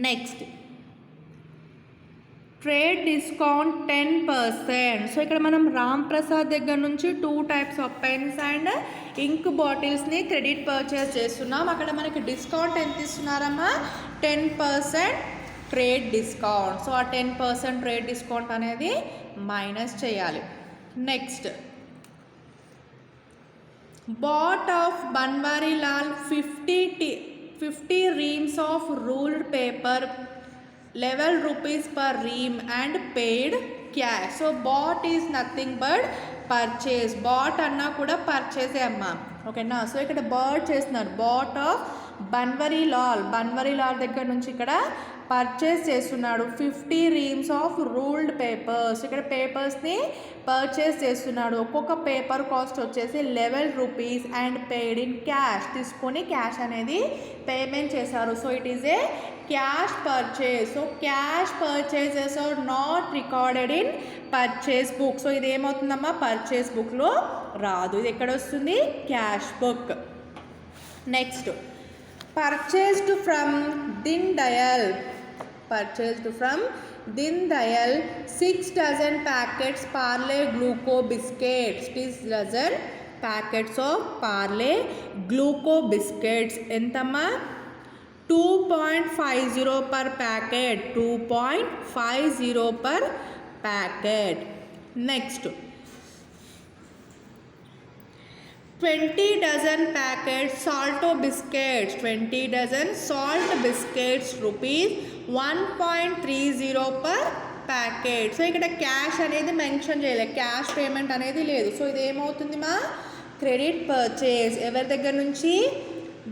Next trade discount 10%. So ఇక్కడ మనం రామ్ ప్రసాద్ దగ్గర నుంచి 2 types of pens and ink బాటిల్స్ని క్రెడిట్ పర్చేస్ చేస్తున్నాం. అక్కడ మనకి డిస్కౌంట్ ఎంత ఇస్తున్నారమ్మా? 10% ట్రేడ్ డిస్కౌంట్. సో ఆ 10% ట్రేడ్ డిస్కౌంట్ అనేది మైనస్ చేయాలి. Next bought of Banwarilal 50 reams of ruled paper, 11 rupees per ream and paid cash. So bought is nothing but purchase. Bought అన్నా కూడా పర్చేసే అమ్మా, ఓకేనా? సో ఇక్కడ బాట్ చేస్తున్నారు. బాట్ ఆఫ్ బన్వారీలాల్ దగ్గర నుంచి ఇక్కడ పర్చేస్ చేస్తున్నాడు 50 reams ఆఫ్ రూల్డ్ పేపర్స్. ఇక్కడ పేపర్స్ని పర్చేస్ చేస్తున్నాడు. ఒక్కొక్క పేపర్ కాస్ట్ వచ్చేసి 11 rupees and paid in cash. తీసుకొని క్యాష్ అనేది పేమెంట్ చేశారు. So it is a cash purchase. So cash purchases are not recorded in purchase book. So ఇది ఏమవుతుందమ్మా? పర్చేస్ బుక్లో రాదు. ఇది ఎక్కడ వస్తుంది? Cash book. Next purchased from Din Dayal, 6 dozen packets Parle Gluco biscuits, 6 dozen packets of Parle Gluco biscuits. ఎంతమ్మా? 2.50 per packet, 2.50 per packet. Next 20 dozen packets Salto biscuits, 20 dozen salt biscuits rupees 1.30 per packet. So ఇక్కడ cash అనేది mention చేయలేదు, cash payment అనేది లేదు. So ఇది ఏమవుతుంది మా? Credit purchase. ఎవరి దగ్గర నుంచి?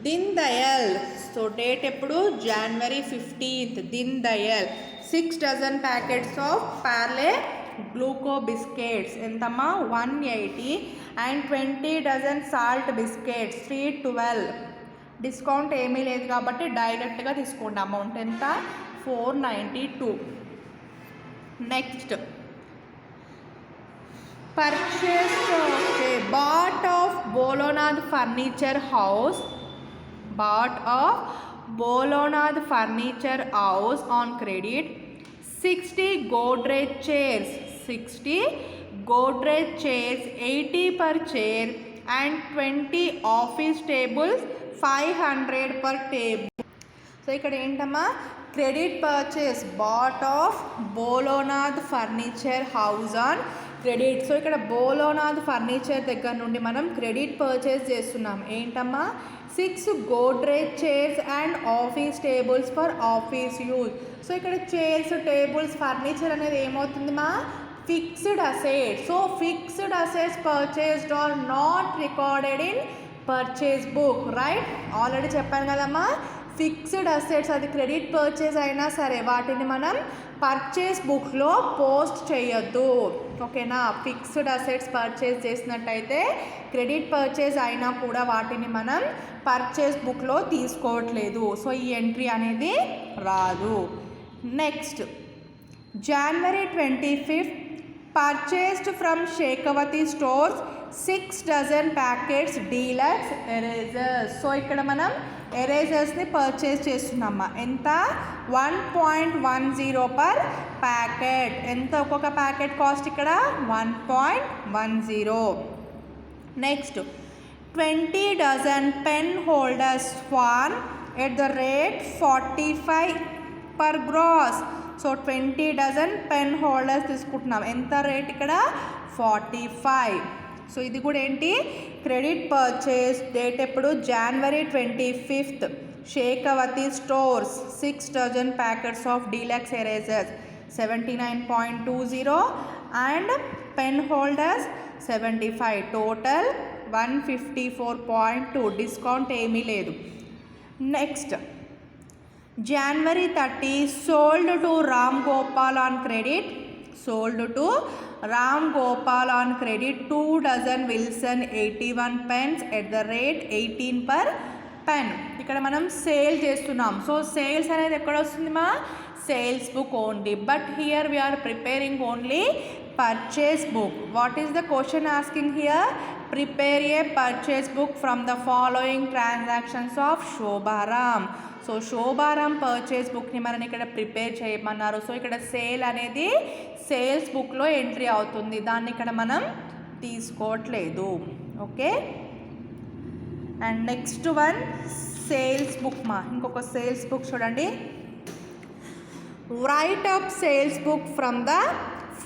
దిన్ దయాల్. సో డేట్ ఎప్పుడు? January 15th. Din Dayal 6 dozen packets of Parle Gluco biscuits ఎంతమ్మా? 180 and 20 dozen salt biscuits 312. Discount ఏమీ లేదు కాబట్టి డైరెక్ట్గా తీసుకోండి. అమౌంట్ ఎంత? 492. Next purchase bought of Bholonath furniture house, bought of Bholonath furniture house on credit 60 Godrej chairs, 60 Godrej chairs 80 per chair and 20 office tables 500 per table. So ఇక్కడ ఏంటమ్మా? Credit purchase bought of Bholonath furniture house on credit. So ఇక్కడ Bholonath furniture దగ్గర నుండి మనం credit purchase చేస్తున్నాం. ఏంటమ్మా? 6 Godrej chairs and office tables for office use. So ఇక్కడ chairs, tables, furniture అనేది ఏమవుతుంది మా? Fixed assets. So fixed assets purchased are not recorded in purchase book, right? Already చెప్పాను కదమ్మా, ఫిక్స్డ్ అసెట్స్ అది క్రెడిట్ పర్చేస్ అయినా సరే వాటిని మనం పర్చేస్ బుక్లో పోస్ట్ చేయొద్దు, ఓకేనా? ఫిక్స్డ్ అసెట్స్ పర్చేస్ చేసినట్టయితే క్రెడిట్ పర్చేస్ అయినా కూడా వాటిని మనం పర్చేస్ బుక్లో తీసుకోవట్లేదు. సో ఈ ఎంట్రీ అనేది రాదు. Next January 25th purchased from Shekhawati stores 6 dozen packets deluxe erasers. So ఇక్కడ మనం ఎరేజర్స్ని పర్చేస్ చేస్తున్నామా? ఎంత? 1.10 పర్ ప్యాకెట్. ఎంత ఒక్కొక్క ప్యాకెట్ కాస్ట్ ఇక్కడ? 1.10. Next 20 dozen pen holders Swan at the rate 45 per gross. So 20 dozen pen holders తీసుకుంటున్నాం. ఎంత rate ఇక్కడ? 45. సో ఇది కూడా ఏంటి? Credit purchase. డేట్ ఎప్పుడు? January 25th. Shekhawati stores 6 dozen packets of deluxe erasers 79.20 and pen holders 75. Total 154.2. Discount ఏమీ లేదు. Next January 30 sold to Ram Gopal on credit. sold to Ram Gopal on credit 2 dozen Wilson 81 pence at the rate 18 per pen. ఇక్కడ మనం sale చేస్తున్నాం. So sales అనేది ఎక్కడ వస్తుంది మా sales book only, but here we are preparing only purchase book. What is the question asking here? Prepare a purchase book from the following transactions of Shobharam. So Shobharam purchase బుక్ని మనం ఇక్కడ prepare చేయమన్నారు. So ఇక్కడ sale అనేది sales బుక్లో entry అవుతుంది, దాన్ని ఇక్కడ మనం తీసుకోవట్లేదు. Okay, and next one sales book మా ఇంకొక సేల్స్ బుక్ చూడండి. Right up sales book from the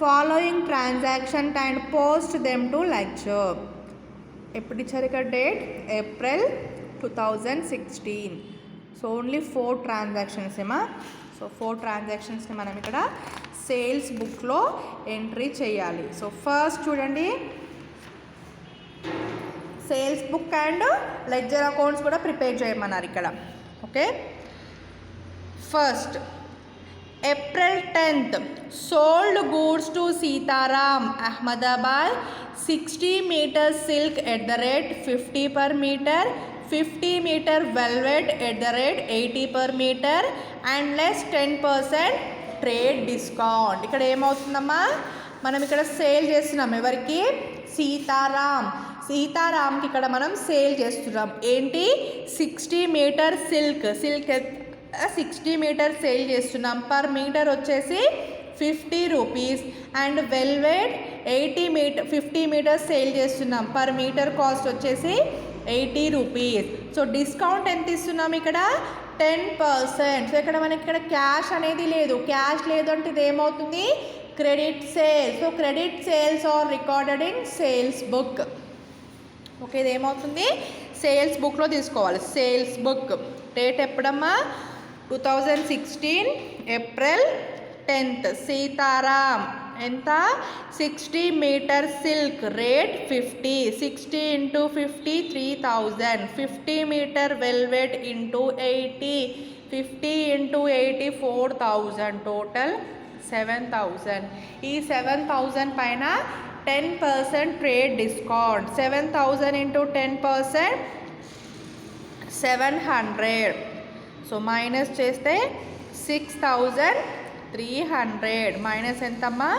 following transaction and post them to lecture. ఎప్పుడు ఇచ్చారు ఇక్కడ date? April 2016. So only 4 transactions ఏమా. సో 4 ట్రాన్సాక్షన్స్ని మనం ఇక్కడ సేల్స్ బుక్లో ఎంట్రీ చేయాలి. సో ఫస్ట్ చూడండి, sales book and ledger accounts కూడా ప్రిపేర్ చేయమన్నారు ఇక్కడ. Okay, first April 10th sold goods to Sitaram Ahmedabad 60 meters silk at the rate 50 per meter, 50 meter velvet at the rate 80 per meter and less 10% trade discount. ఇక్కడ ఏమవుతుందమ్మా, మనం ఇక్కడ sale చేస్తున్నాం ఎవరికి? సీతారాం. సీతారాంకి ఇక్కడ మనం సేల్ చేస్తున్నాం ఏంటి? 60 meter సిల్క్ 60 meter సేల్ చేస్తున్నాం. పర్ మీటర్ వచ్చేసి 50 rupees and velvet 50 meters sale చేస్తున్నాం. పర్ మీటర్ కాస్ట్ వచ్చేసి 80 రూపీస్. సో డిస్కౌంట్ ఎంత ఇస్తున్నాం ఇక్కడ? 10%. సో ఇక్కడ మనకి ఇక్కడ క్యాష్ అనేది లేదు. క్యాష్ లేదు అంటే ఇది ఏమవుతుంది? Credit sales. So credit sales are recorded in sales book. Okay, ఇది ఏమవుతుంది? సేల్స్ బుక్లో తీసుకోవాలి. సేల్స్ బుక్ డేట్ ఎప్పుడమ్మా? 2016 ఏప్రిల్ 10th. సీతారాం ఎంత? 60 meter silk rate 50, 60 into 50 3000, 50 meter velvet into 80, 50 into 80 4000, total 7000. ఈ 7000 పైన 10% trade discount. 7000 into 10% 700. So minus చేస్తే 6300 minus ఎంతమ్మా?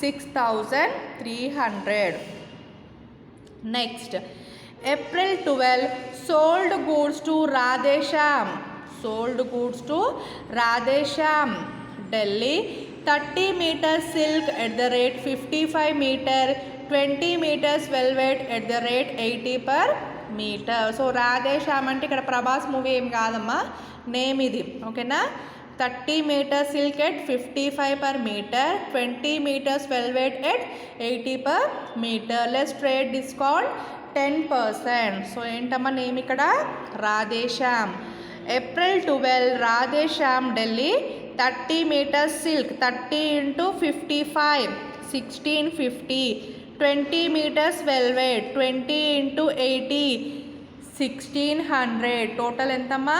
6300. Next April 12 sold goods to Radheshyam. Sold goods to Radheshyam Delhi 30 meter silk at the rate 55 meter, 20 meters velvet at the rate 80 per meter. So Radheshyam అంటే ఇక్కడ Prabhas movie ఏం కాదమ్మా, name ఇది. ఓకేనా? 30 meter silk at 55 per meter, 20 meters velvet at 80 per meter, less trade discount 10%. So ఏంటమ్మా name ఇక్కడ? Radheshyam. April 12 Radheshyam Delhi 30 meter silk 30 into 55 1650, 20 meters velvet 20 into 80 1600, total ఎంతమ్మా?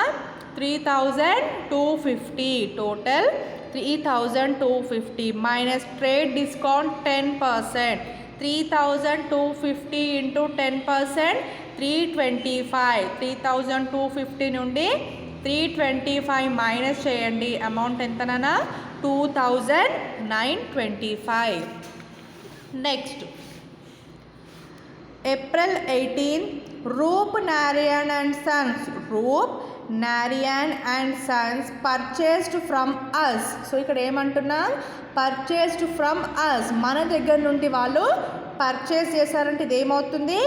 3250. Total 3250 minus trade discount 10%. 3250 into 10% 325. 3250 నుండి 325 మైనస్ చేయండి. Amount ఎంతనన్నా? 2925. Next April 18 Roop Narain and sons. Roop Narain and sons purchased from us. So ఇక్కడ ఏమంటున్నాం? Purchased from అస్, మన దగ్గర నుండి వాళ్ళు పర్చేస్ చేశారంటే ఇది ఏమవుతుంది?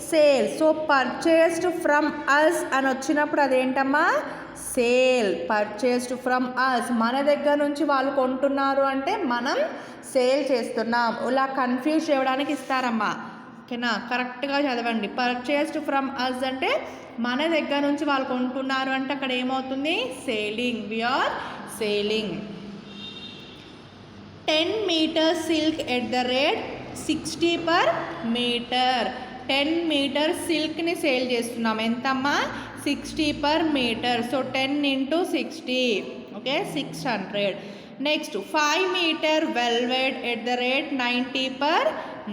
Sale. So purchased from us అని వచ్చినప్పుడు అదేంటమ్మా? సేల్. పర్చేస్డ్ ఫ్రమ్ అస్, మన దగ్గర నుంచి వాళ్ళు కొంటున్నారు అంటే మనం సేల్ చేస్తున్నాం. ఇలా కన్ఫ్యూజ్ చేయడానికి ఇస్తారమ్మా. ఓకేనా? కరెక్ట్గా చదవండి. పర్చేస్డ్ ఫ్రమ్ అస్ అంటే మన దగ్గర నుంచి వాళ్ళు కొంటున్నారు అంటే అక్కడ ఏమవుతుంది? Selling. We are selling. 10 meter silk at the rate 60 per meter. 10 meter సిల్క్ని సేల్ చేస్తున్నాం. ఎంతమ్మా? 60 per meter. So 10 into 60, okay 600. Next 5 meter velvet at the rate 90 per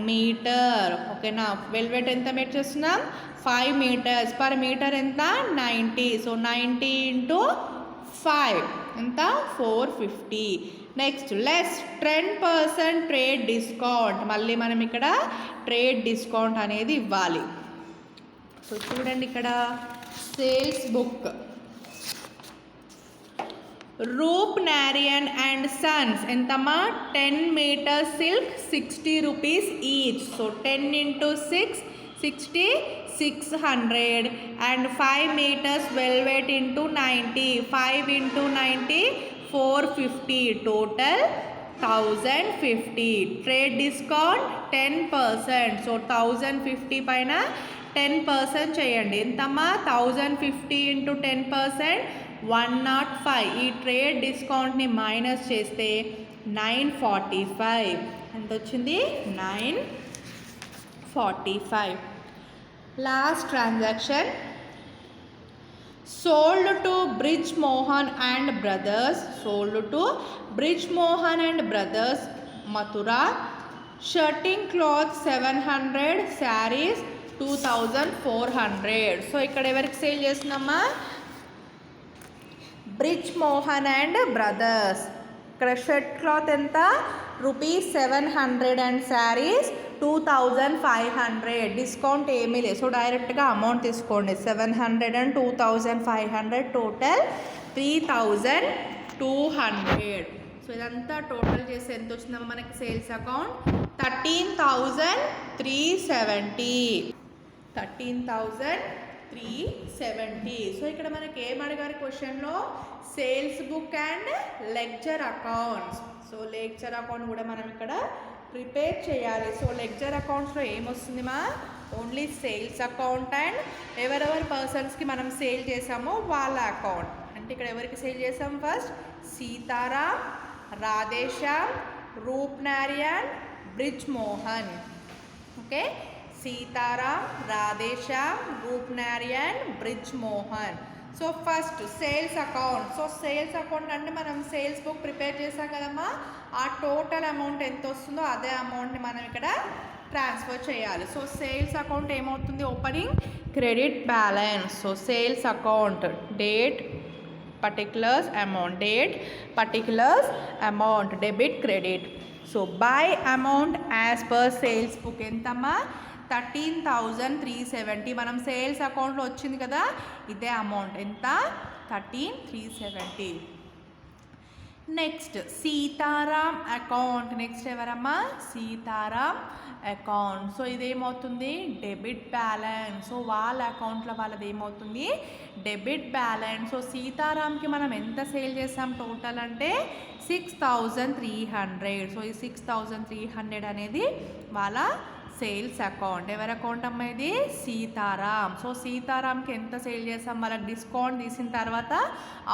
meter. ఓకేనా, వెల్వెట్ ఎంత మేట్ చేస్తున్నాం 5 meters పర్ మీటర్ ఎంత 90. సో 90 into 5 ఎంత 450. Next less 10% trade discount. మళ్ళీ మనం ఇక్కడ ట్రేడ్ డిస్కౌంట్ అనేది ఇవ్వాలి. సో చూడండి ఇక్కడ sales book Roop Narain and sons ఎంతమ్మా 10 meters silk 60 rupees each. So 10 into 6 60 600 and 5 meters velvet into 90 5 into 90 450 total 1050. Trade discount 10%. So 1050 పైన 10% చేయండి. ఎంతమ్మా 1050 into 10% 105. ఈ ట్రేడ్ డిస్కౌంట్ని మైనస్ చేస్తే 945. ఎంత వచ్చింది 945. Last transaction sold to Bridge Mohan and Brothers, sold to Bridge Mohan and Brothers Mathura, shirting cloth 700, sarees 2400. So ఇక్కడ ఎవరికి sale చేస్తున్నామా బ్రిడ్జ్ మోహన్ అండ్ బ్రదర్స్. ఇక్కడ షర్ట్ క్లాత్ ఎంత ₹700 అండ్ శారీస్ 2500. డిస్కౌంట్ ఏమీ లేదు. సో డైరెక్ట్గా అమౌంట్ తీసుకోండి. 700 and 2500 టోటల్ 3200. సో ఇదంతా టోటల్ చేసి ఎంత వచ్చిందమ్మా మనకి సేల్స్ అకౌంట్ 13,370. 13,370. సో ఇక్కడ మనకి ఏం అడిగారు క్వశ్చన్లో sales book and lecture accounts. So lecture account కూడా మనం ఇక్కడ ప్రిపేర్ చేయాలి. సో లెక్చర్ అకౌంట్స్లో ఏమొస్తుంది మా ఓన్లీ సేల్స్ అకౌంట్ అండ్ ఎవరెవరి పర్సన్స్కి మనం సేల్ చేసామో వాళ్ళ అకౌంట్. అంటే ఇక్కడ ఎవరికి సేల్ చేసాం first Sitaram, Radheshyam, Roop Narain, Brij Mohan. Okay, Sitaram, Radheshyam, Roop Narain, Brij Mohan. So first sales account. So sales account అంటే మనం సేల్స్ బుక్ ప్రిపేర్ చేసాం కదమ్మా, ఆ టోటల్ అమౌంట్ ఎంత వస్తుందో అదే అమౌంట్ని మనం ఇక్కడ ట్రాన్స్ఫర్ చేయాలి. సో సేల్స్ అకౌంట్ ఏమవుతుంది opening credit balance. So sales account date particulars amount, date particulars amount, debit credit. So by amount as per sales book ఎంతమ్మా 13,370. మనం సేల్స్ అకౌంట్లో వచ్చింది కదా ఇదే అమౌంట్ ఎంత 13,370. Next Sitaram account. నెక్స్ట్ ఎవరమ్మా సీతారాం అకౌంట్. సో ఇదేమవుతుంది డెబిట్ బ్యాలెన్స్. సో వాళ్ళ అకౌంట్లో వాళ్ళది ఏమవుతుంది డెబిట్ బ్యాలెన్స్. సో సీతారాంకి మనం ఎంత సేల్ చేసాం టోటల్ అంటే 6,300. సో ఈ 6,300 అనేది వాళ్ళ సేల్స్ అకౌంట్. ఎవరి అకౌంట్ అమ్మా ఇది సీతారాం. సో సీతారాంకి ఎంత సేల్ చేసాం వాళ్ళకి డిస్కౌంట్ తీసిన తర్వాత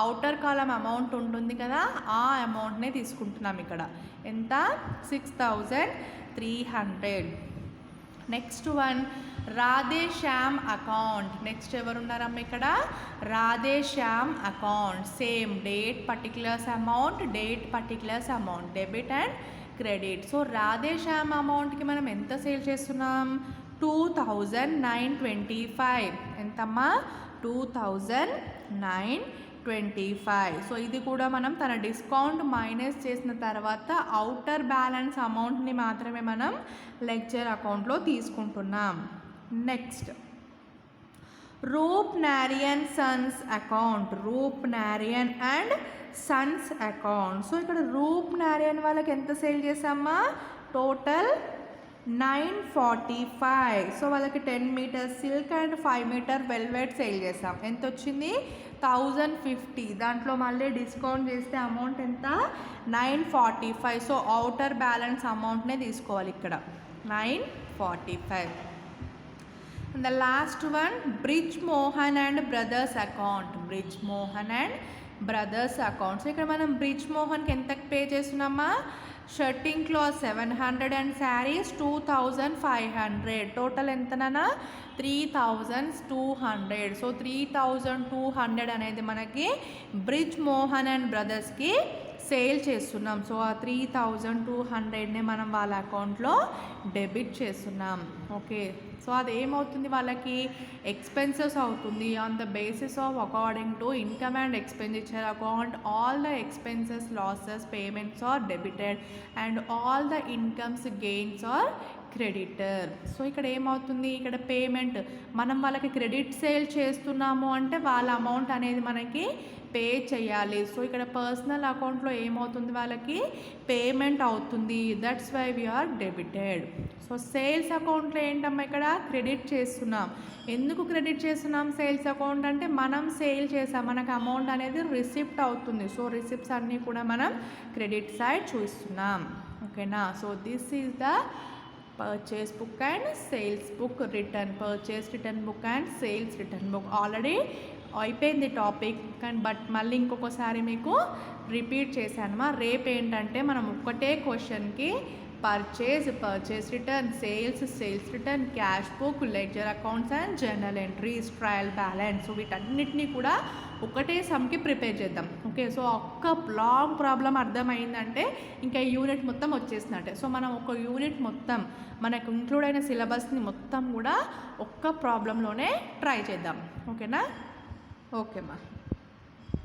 అవుటర్ కాలం అమౌంట్ ఉంటుంది కదా ఆ అమౌంట్నే తీసుకుంటున్నాం ఇక్కడ ఎంత 6,300. Next one Radheshyam account. Next ఎవరున్నారమ్మ ఇక్కడ Radheshyam account. Same date particulars amount, date particulars amount, debit and credit. So Radheshyam అమౌంట్కి మనం ఎంత సేల్ చేస్తున్నాం 2,925. ఎంతమ్మా 2,925. సో ఇది కూడా మనం తన డిస్కౌంట్ మైనస్ చేసిన తర్వాత అవుటర్ బ్యాలెన్స్ అమౌంట్ని మాత్రమే మనం లెక్చర్ అకౌంట్లో తీసుకుంటున్నాం. Next Roop Narain sons account. Roop Narain and sons account. So ఇక్కడ రూప్ నారియన్ వాళ్ళకి ఎంత సేల్ చేసామా టోటల్ 945. సో వాళ్ళకి 10 meters silk and 5 meter velvet sale చేసాం. ఎంత వచ్చింది 1,050. దాంట్లో మళ్ళీ డిస్కౌంట్ చేస్తే అమౌంట్ ఎంత 945. సో అవుటర్ బ్యాలెన్స్ అమౌంట్నే తీసుకోవాలి ఇక్కడ 945. And the last one Bridge Mohan and Brothers account. Bridge Mohan and Brothers account. So ఇక్కడ మనం బ్రిడ్జ్ మోహన్కి ఎంత పే చేస్తున్నామా shirting cloth 700 and saris 2,500. Total ఎంతనా 3,200. సో 3,200 అనేది మనకి బ్రిడ్జ్ మోహన్ అండ్ బ్రదర్స్కి సేల్ చేస్తున్నాం. సో ఆ 3200నే మనం వాళ్ళ అకౌంట్లో డెబిట్ చేస్తున్నాం. ఓకే, సో అది ఏమవుతుంది వాళ్ళకి ఎక్స్పెన్సెస్ అవుతుంది. On the basis of according to income and expenditure account all the expenses losses payments are debited and all the incomes gains are creditor. So ఇక్కడ ఏమవుతుంది, ఇక్కడ పేమెంట్ మనం వాళ్ళకి క్రెడిట్ సేల్ చేస్తున్నాము అంటే వాళ్ళ అమౌంట్ అనేది మనకి పే చేయాలి. సో ఇక్కడ పర్సనల్ అకౌంట్లో ఏమవుతుంది, వాళ్ళకి పేమెంట్ అవుతుంది. That's why we are debited. So sales అకౌంట్లో ఏంటమ్మా, ఇక్కడ క్రెడిట్ చేస్తున్నాం. ఎందుకు క్రెడిట్ చేస్తున్నాం సేల్స్ అకౌంట్ అంటే మనం సేల్ చేసాం, మనకు అమౌంట్ అనేది రిసిప్ట్ అవుతుంది. సో రిసిప్ట్స్ అన్నీ కూడా మనం క్రెడిట్ సైడ్ చూస్తున్నాం. ఓకేనా, so this is the purchase book and sales book return, purchase return book and sales return book. Already అయిపోయింది టాపిక్, కానీ బట్ మళ్ళీ ఇంకొకసారి మీకు రిపీట్ చేశాను. రేపు ఏంటంటే మనం ఒక్కటే క్వశ్చన్కి purchase return, sales return, cash book, ledger accounts and journal entries, trial balance, so వీటన్నిటిని కూడా ఒకటే సమ్కి ప్రిపేర్ చేద్దాం. ఓకే, సో ఒక్క లాంగ్ ప్రాబ్లం అర్థమైందంటే ఇంకా ఈ యూనిట్ మొత్తం వచ్చేసినట్టే. సో మనం ఒక యూనిట్ మొత్తం మనకు ఇంక్లూడ్ అయిన సిలబస్ని మొత్తం కూడా ఒక్క ప్రాబ్లంలోనే ట్రై చేద్దాం. ఓకేనా, ఓకేమ్మా.